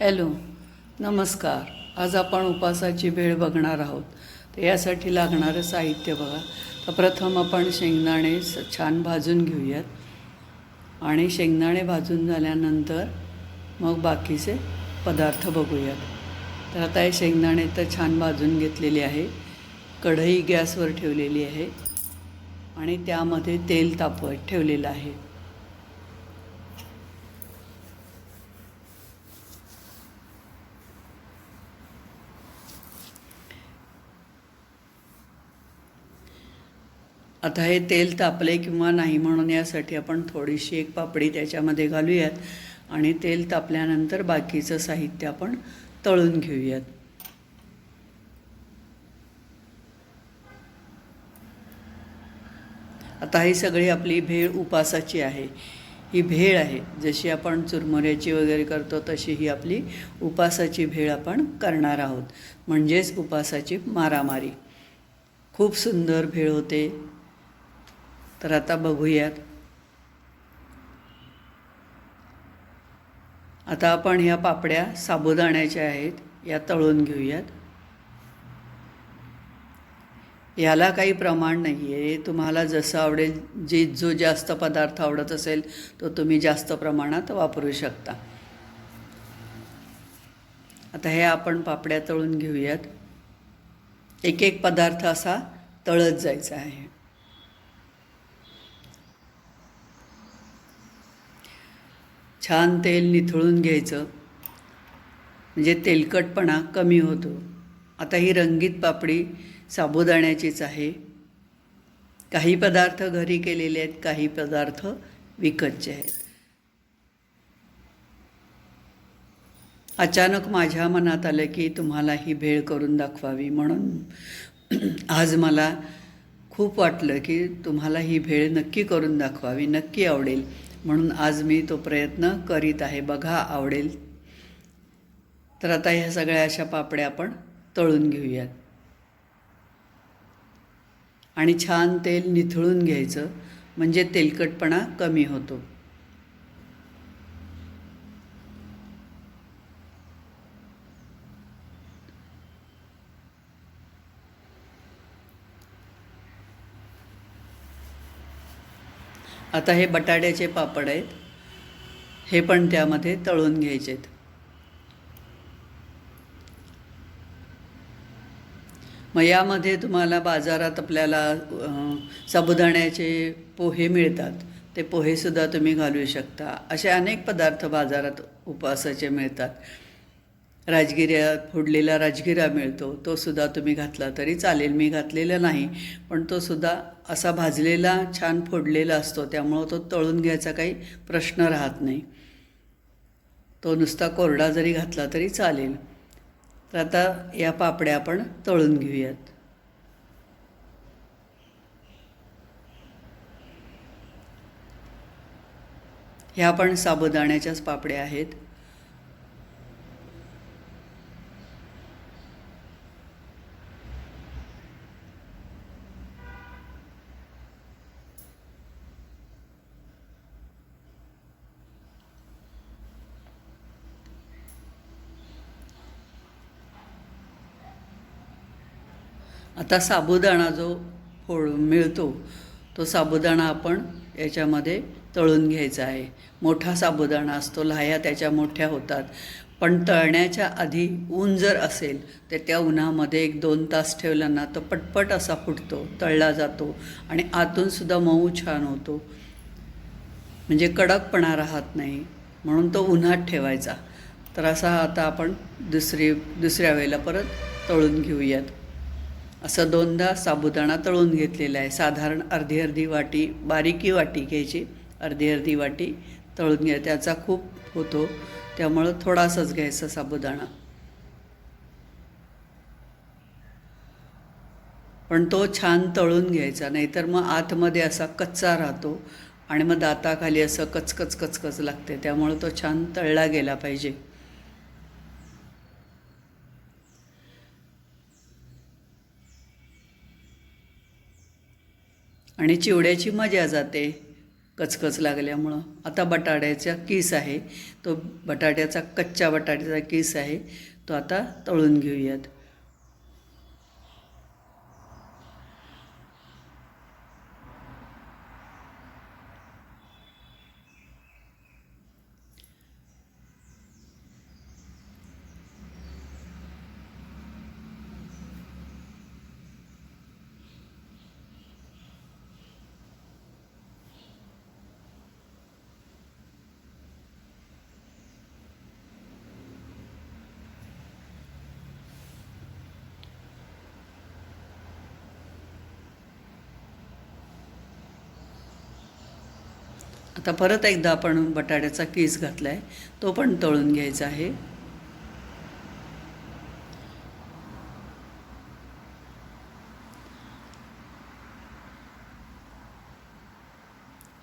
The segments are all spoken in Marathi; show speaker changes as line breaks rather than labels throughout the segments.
हॅलो, नमस्कार. आज आपण उपासाची भेळ बघणार आहोत. तर यासाठी लागणारं साहित्य बघा. तर प्रथम आपण शेंगदाणे छान भाजून घेऊयात आणि शेंगदाणे भाजून झाल्यानंतर मग बाकीचे पदार्थ बघूयात. तर आता हे शेंगदाणे तर छान भाजून घेतलेले आहे. कढई गॅसवर ठेवलेली आहे आणि त्यामध्ये तेल तापवत ठेवलेलं आहे. आता हे तेल तापले किंवा नाही म्हणून यासाठी आपण थोडीशी एक पापडी त्याच्यामध्ये घालूयात आणि तेल तापल्यानंतर बाकीचं साहित्य आपण तळून घेऊयात. आता ही सगळी आपली भेळ उपासाची आहे. ही भेळ आहे, जशी आपण चुरमुऱ्याची वगैरे करतो तशी ही आपली उपासाची भेळ आपण करणार आहोत. म्हणजेच उपासाची मारामारी. खूप सुंदर भेळ होते. तर आता बघूयात. आता आपण ह्या पापड्या साबुदाण्याच्या आहेत, या तळून घेऊयात. याला काही प्रमाण नाही आहे, तुम्हाला जसं आवडेल, जो जास्त पदार्थ आवडत असेल तो तुम्ही जास्त प्रमाणात वापरू शकता. आता हे आपण पापड्या तळून घेऊयात. एक एक पदार्थ असा तळत जायचा आहे. छान तेल निथळून घ्यायचं, म्हणजे तेलकटपणा कमी होतो. आता ही रंगीत पापडी साबुदाण्याचीच आहे. काही पदार्थ घरी केलेले आहेत, काही पदार्थ विकतचे आहेत. अचानक माझ्या मनात आलं की तुम्हाला ही भेळ करून दाखवावी, म्हणून आज मला खूप वाटलं की तुम्हाला ही भेळ नक्की करून दाखवावी, नक्की आवडेल, म्हणून आज मी तो प्रयत्न करीत आहे. बघा, आवडेल. तर आता ह्या सगळ्या अशा पापड्या आपण तळून घेऊयात आणि छान तेल निथळून घ्यायचं, म्हणजे तेलकटपणा कमी होतो. आता हे बटाट्याचे पापड आहेत, हे पण त्यामध्ये तळून घ्यायचेत. मग यामध्ये तुम्हाला बाजारात आपल्याला साबुदाण्याचे पोहे मिळतात, ते पोहेसुद्धा तुम्ही घालू शकता. असे अनेक पदार्थ बाजारात उपवासाचे मिळतात. राजगिऱ्या, फोडलेला राजगिरा मिळतो, तो सुद्धा तुम्ही घातला तरी चालेल. मी घातलेला नाही, पण तो सुद्धा असा भाजलेला छान फोडलेला असतो, त्यामुळं तो तळून घ्यायचा काही प्रश्न राहत नाही. तो नुसता कोरडा जरी घातला तरी चालेल. तर आता या पापड्या आपण तळून घेऊयात. ह्या पण साबुदाण्याच्याच पापड्या आहेत. आता साबुदाणा जो मिळतो, तो साबुदाणा आपण याच्यामध्ये तळून घ्यायचा आहे. मोठा साबुदाणा असतो, लाह्या त्याच्या मोठ्या होतात, पण तळण्याच्या आधी ऊन जर असेल तर त्या उन्हामध्ये 1-2 तास ठेवला ना, तो पटपट असा फुटतो, तळला जातो आणि आतूनसुद्धा मऊ छान होतो, म्हणजे कडकपणा राहत नाही. म्हणून तो उन्हात ठेवायचा. तर असा आता आपण दुसऱ्या वेळेला परत तळून घेऊयात. असं 2दा साबुदाणा तळून घेतलेला आहे. साधारण अर्धी वाटी, बारीकी वाटी घ्यायची, अर्धी वाटी तळून घ्या. त्याचा खूप होतो, त्यामुळं थोडासाच घ्यायचा साबुदाणा. पण तो छान तळून घ्यायचा, नाहीतर मग आतमध्ये असा कच्चा राहतो आणि मग दाताखाली असं कचकच लागते. त्यामुळं तो छान तळला गेला पाहिजे. आणि चिवड्याची मजा जाते. कचकच लागल्यामुळं. आता बटाट्याचा किस आहे, तो कच्च्या बटाट्याचा किस आहे, तो आता तळून घेऊयात. आता परत एकदा आपण बटाट्याचा किस घातला आहे, तो पण तळून घ्यायचा आहे.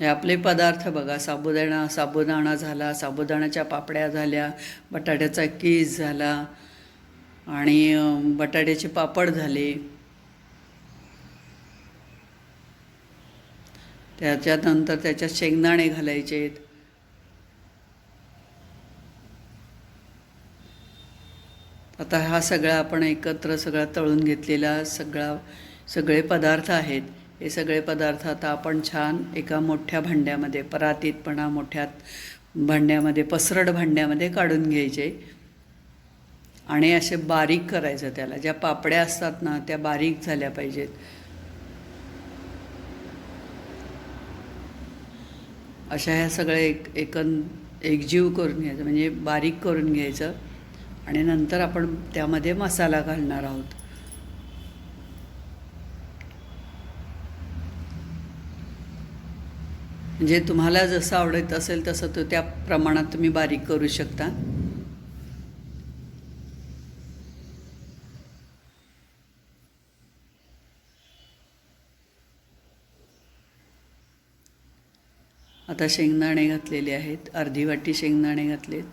हे आपले पदार्थ बघा, साबुदाणा झाला, साबुदाण्याच्या पापड्या झाल्या, बटाट्याचा किस झाला आणि बटाट्याचे पापड झाले. त्याच्यानंतर त्याच्यात शेंगदाणे घालायचे. आता हा सगळा आपण एकत्र सगळा तळून घेतलेला सगळे पदार्थ आहेत. हे सगळे पदार्थ आता आपण छान एका मोठ्या भांड्यामध्ये, परातीत मोठ्या भांड्यामध्ये, पसरट भांड्यामध्ये काढून घ्यायचे आणि असे बारीक करायचं. त्याला ज्या पापड्या असतात ना, त्या बारीक झाल्या पाहिजेत. अशा ह्या सगळ्या एकजीव करून घ्यायचं, म्हणजे बारीक करून घ्यायचं आणि नंतर आपण त्यामध्ये मसाला घालणार आहोत. म्हणजे तुम्हाला जसं आवडत असेल तसं तो त्या प्रमाणात तुम्ही बारीक करू शकता. आता शेंगदाणे घातलेले आहेत, अर्धी वाटी शेंगदाणे घातलेत.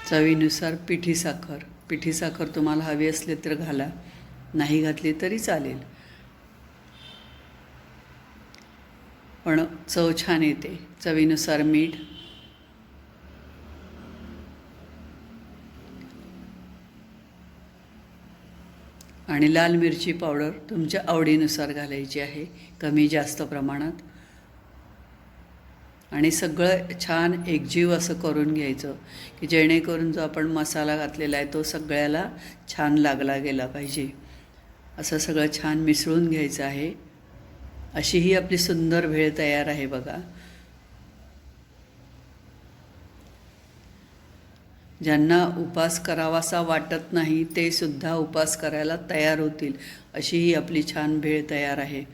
चवीनुसार पिठी साखर तुम्हाला हवी असली तर घाला, नाही घातली तरी चालेल, पण चव छान येते. चवीनुसार मीठ आणि लाल मिरची पावडर तुमच्या आवडीनुसार घालायची आहे, कमी जास्त प्रमाणात. आणि सगळं छान एकजीव असं करून घ्यायचं की जेणेकरून जो आपण मसाला घातलेला आहे तो सगळ्याला छान लागला गेला पाहिजे. असं सगळं छान मिसळून घ्यायचं आहे. अशी ही आपली सुंदर भेळ तयार आहे बघा. ज्यांना उपास करावासा वाटत नाही ते सुद्धा उपास करायला तयार होतील, अशी ही आपली छान भेळ तयार आहे.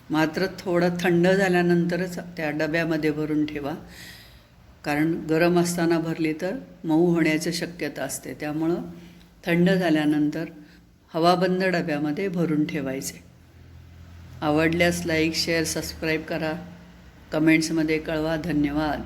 मात्र थोडं थंड झाल्यानंतरच त्या डब्यामध्ये भरून ठेवा, कारण गरम असताना भरली तर मऊ होण्याची शक्यता असते. त्यामुळं थंड झाल्यानंतर हवाबंद डब्यामध्ये भरून ठेवायचे. आवडल्यास लाईक, शेअर, सबस्क्राईब करा, कमेंट्समध्ये कळवा. धन्यवाद.